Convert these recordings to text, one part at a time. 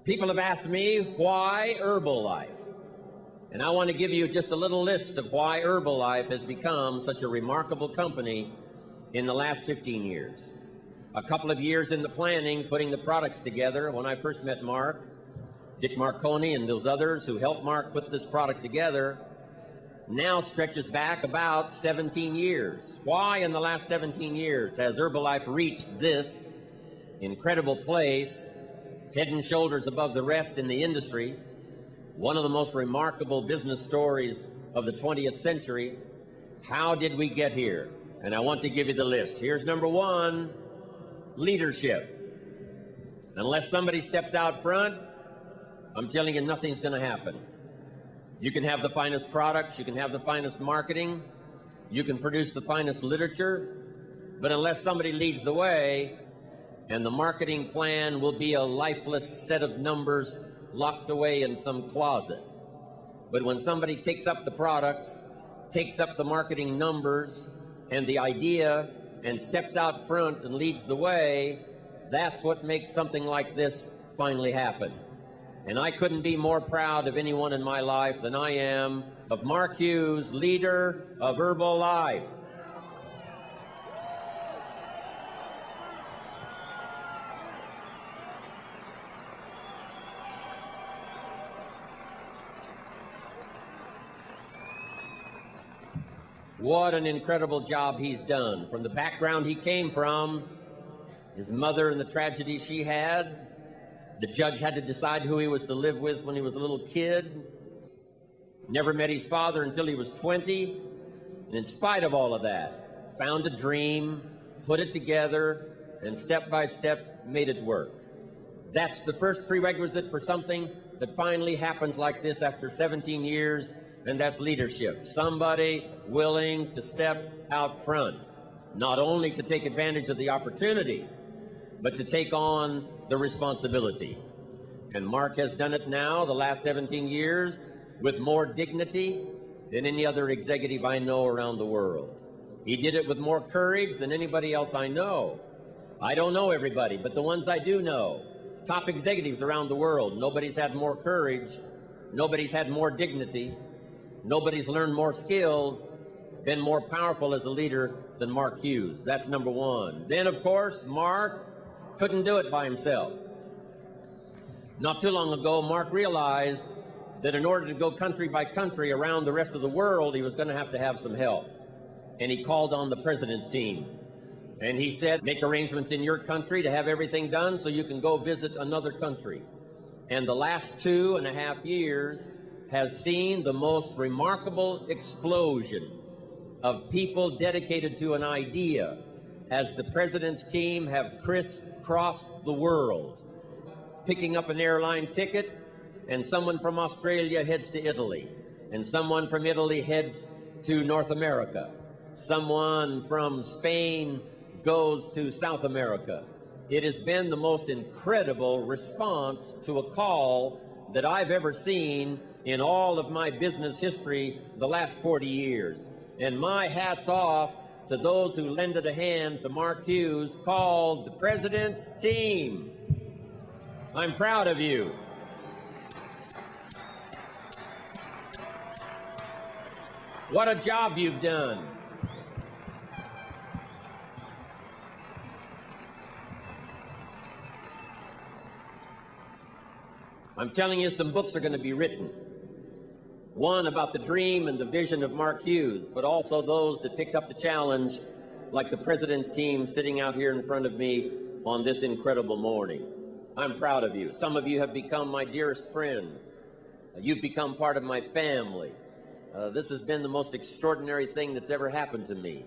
People have asked me, why Herbalife? And I want to give you just a little list of why Herbalife has become such a remarkable company in the last 15 years. A couple of years in the planning, putting the products together. When I first met Mark, Dick Marconi and those others who helped Mark put this product together, now stretches back about 17 years. Why in the last 17 years has Herbalife reached this incredible place, head and shoulders above the rest in the industry? One of the most remarkable business stories of the 20th century. How did we get here? And I want to give you the list. Here's number one, leadership. Unless somebody steps out front, I'm telling you, nothing's going to happen. You can have the finest products, you can have the finest marketing, you can produce the finest literature, but unless somebody leads the way, and the marketing plan will be a lifeless set of numbers locked away in some closet. But when somebody takes up the products, takes up the marketing numbers and the idea, and steps out front and leads the way, that's what makes something like this finally happen. And I couldn't be more proud of anyone in my life than I am of Mark Hughes, leader of Herbalife. What an incredible job he's done. From the background he came from, his mother and the tragedy she had, the judge had to decide who he was to live with when he was a little kid. Never met his father until he was 20. And in spite of all of that, found a dream, put it together, and step by step made it work. That's the first prerequisite for something that finally happens like this after 17 years, and that's leadership. Somebody willing to step out front, not only to take advantage of the opportunity, but to take on the responsibility. And Mark has done it now, the last 17 years, with more dignity than any other executive I know around the world. He did it with more courage than anybody else I know. I don't know everybody, but the ones I do know, top executives around the world, nobody's had more courage, nobody's had more dignity, nobody's learned more skills, been more powerful as a leader than Mark Hughes. That's number one. Then, of course, Mark couldn't do it by himself. Not too long ago, Mark realized that in order to go country by country around the rest of the world, he was going to have some help. And he called on the president's team. And he said, make arrangements in your country to have everything done so you can go visit another country. And the last 2.5 years has seen the most remarkable explosion of people dedicated to an idea as the president's team have crisscrossed the world, picking up an airline ticket, and someone from Australia heads to Italy, and someone from Italy heads to North America. Someone from Spain goes to South America. It has been the most incredible response to a call that I've ever seen in all of my business history the last 40 years. And my hat's off to those who lended a hand to Mark Hughes, called the President's Team. I'm proud of you. What a job you've done. I'm telling you, some books are going to be written. One about the dream and the vision of Mark Hughes, but also those that picked up the challenge, like the President's Team sitting out here in front of me on this incredible morning. I'm proud of you. Some of you have become my dearest friends. You've become part of my family. This has been the most extraordinary thing that's ever happened to me.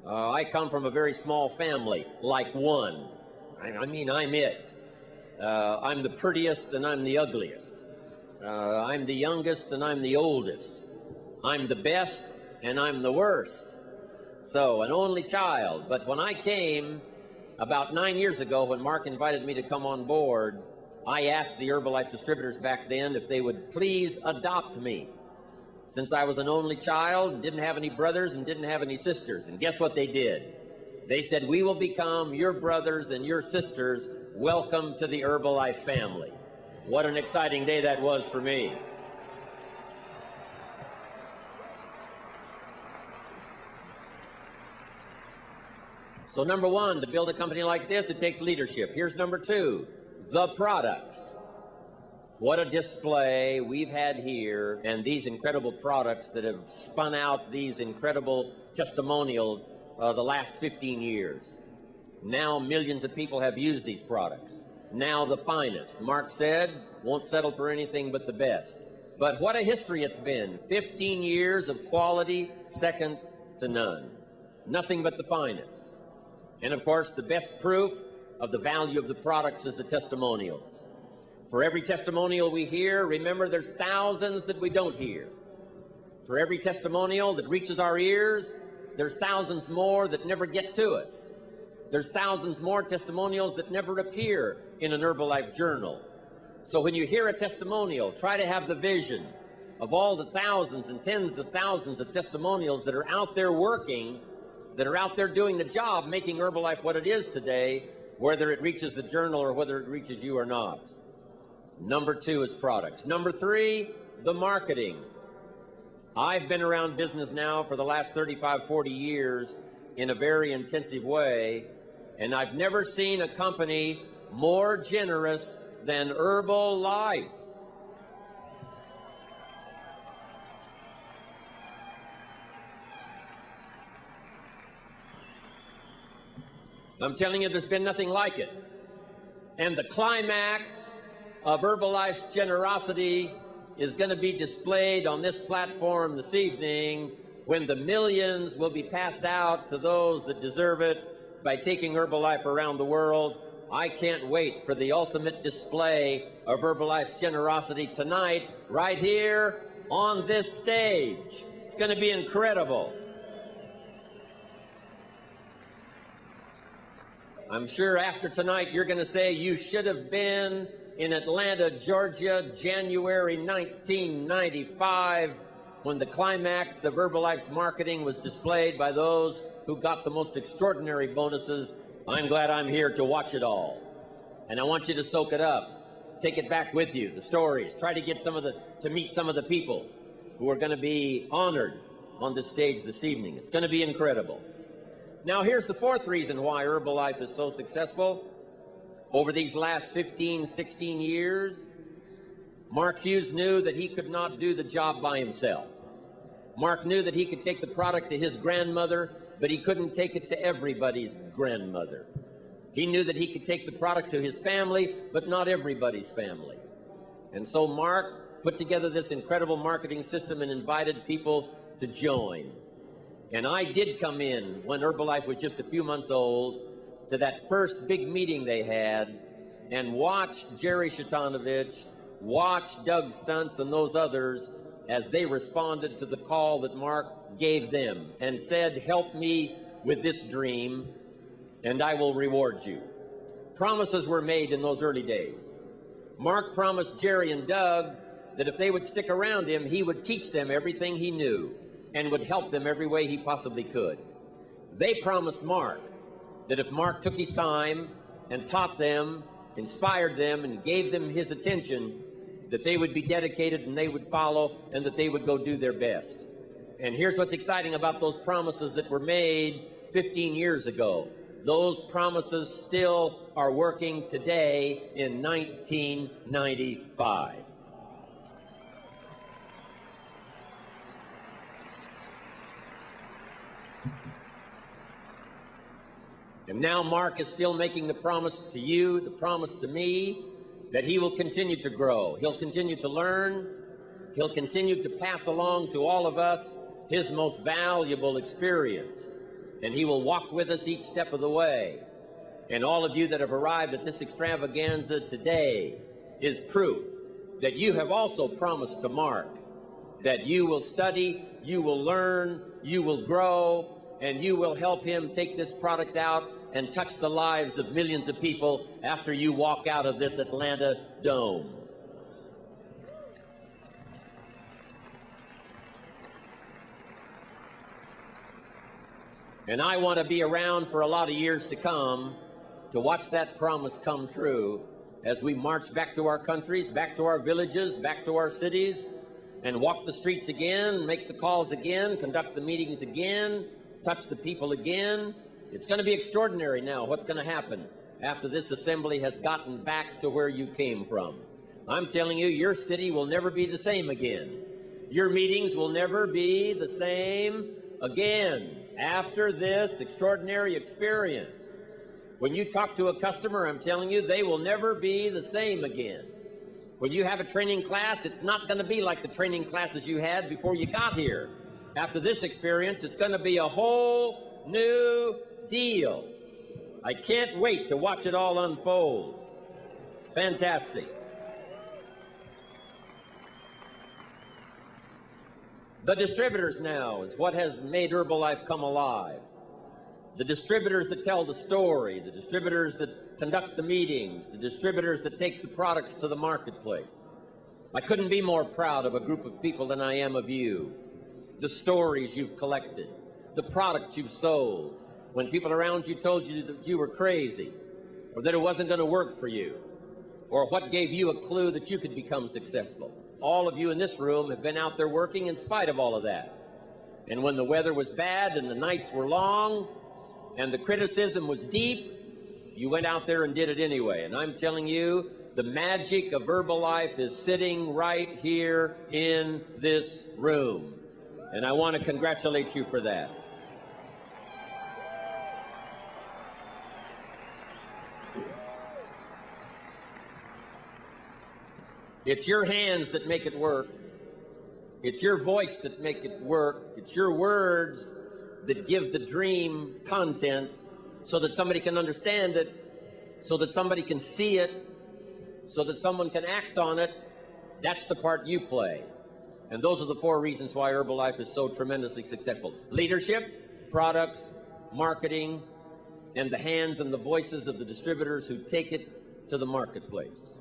I come from a very small family, like one. I mean, I'm it. I'm the prettiest and I'm the ugliest. I'm the youngest and I'm the oldest. I'm the best and I'm the worst. So, an only child. But when I came about 9 years ago, when Mark invited me to come on board, I asked the Herbalife distributors back then if they would please adopt me, since I was an only child, didn't have any brothers and didn't have any sisters. And guess what they did? They said, we will become your brothers and your sisters. Welcome to the Herbalife family. What an exciting day that was for me. So number one, to build a company like this, it takes leadership. Here's number two, the products. What a display we've had here, and these incredible products that have spun out these incredible testimonials the last 15 years. Now millions of people have used these products. Now the finest. Mark said, won't settle for anything but the best. But what a history it's been. 15 years of quality, second to none. Nothing but the finest. And of course, the best proof of the value of the products is the testimonials. For every testimonial we hear, remember there's thousands that we don't hear. For every testimonial that reaches our ears, there's thousands more that never get to us. There's thousands more testimonials that never appear in an Herbalife journal. So when you hear a testimonial, try to have the vision of all the thousands and tens of thousands of testimonials that are out there working, that are out there doing the job, making Herbalife what it is today, whether it reaches the journal or whether it reaches you or not. Number two is products. Number three, the marketing. I've been around business now for the last 35, 40 years in a very intensive way, and I've never seen a company more generous than Herbalife. I'm telling you, there's been nothing like it. And the climax of Herbalife's generosity is going to be displayed on this platform this evening when the millions will be passed out to those that deserve it by taking Herbalife around the world. I can't wait for the ultimate display of Herbalife's generosity tonight, right here on this stage. It's going to be incredible. I'm sure after tonight you're going to say you should have been in Atlanta, Georgia, January 1995, when the climax of Herbalife's marketing was displayed by those who got the most extraordinary bonuses. I'm glad I'm here to watch it all. And I want you to soak it up. Take it back with you, the stories. Try to get to meet some of the people who are going to be honored on this stage this evening. It's going to be incredible. Now, here's the fourth reason why Herbalife is so successful. Over these last 15, 16 years, Mark Hughes knew that he could not do the job by himself. Mark knew that he could take the product to his grandmother, but he couldn't take it to everybody's grandmother. He knew that he could take the product to his family, but not everybody's family. And so Mark put together this incredible marketing system and invited people to join. And I did come in when Herbalife was just a few months old to that first big meeting they had and watched Jerry Shatanovich, watched Doug Stuntz and those others as they responded to the call that Mark gave them and said, help me with this dream and I will reward you. Promises were made in those early days. Mark promised Jerry and Doug that if they would stick around him, he would teach them everything he knew and would help them every way he possibly could. They promised Mark that if Mark took his time and taught them, inspired them, and gave them his attention, that they would be dedicated and they would follow and that they would go do their best. And here's what's exciting about those promises that were made 15 years ago. Those promises still are working today in 1995. And now Mark is still making the promise to you, the promise to me, that he will continue to grow. He'll continue to learn. He'll continue to pass along to all of us his most valuable experience. And he will walk with us each step of the way. And all of you that have arrived at this extravaganza today is proof that you have also promised to Mark that you will study, you will learn, you will grow, and you will help him take this product out and touch the lives of millions of people after you walk out of this Atlanta dome. And I want to be around for a lot of years to come to watch that promise come true, as we march back to our countries, back to our villages, back to our cities, and walk the streets again, make the calls again, conduct the meetings again, touch the people again. It's going to be extraordinary now what's going to happen after this assembly has gotten back to where you came from. I'm telling you, your city will never be the same again. Your meetings will never be the same again after this extraordinary experience. When you talk to a customer, I'm telling you, they will never be the same again. When you have a training class, it's not going to be like the training classes you had before you got here. After this experience, it's going to be a whole new deal. I can't wait to watch it all unfold. Fantastic. The distributors now is what has made Herbalife come alive. The distributors that tell the story, the distributors that conduct the meetings, the distributors that take the products to the marketplace. I couldn't be more proud of a group of people than I am of you. The stories you've collected, the products you've sold, when people around you told you that you were crazy, or that it wasn't going to work for you, or what gave you a clue that you could become successful. All of you in this room have been out there working in spite of all of that. And when the weather was bad and the nights were long and the criticism was deep, you went out there and did it anyway. And I'm telling you, the magic of Herbalife is sitting right here in this room. And I want to congratulate you for that. It's your hands that make it work. It's your voice that make it work. It's your words that give the dream content so that somebody can understand it, so that somebody can see it, so that someone can act on it. That's the part you play. And those are the 4 reasons why Herbalife is so tremendously successful. Leadership, products, marketing, and the hands and the voices of the distributors who take it to the marketplace.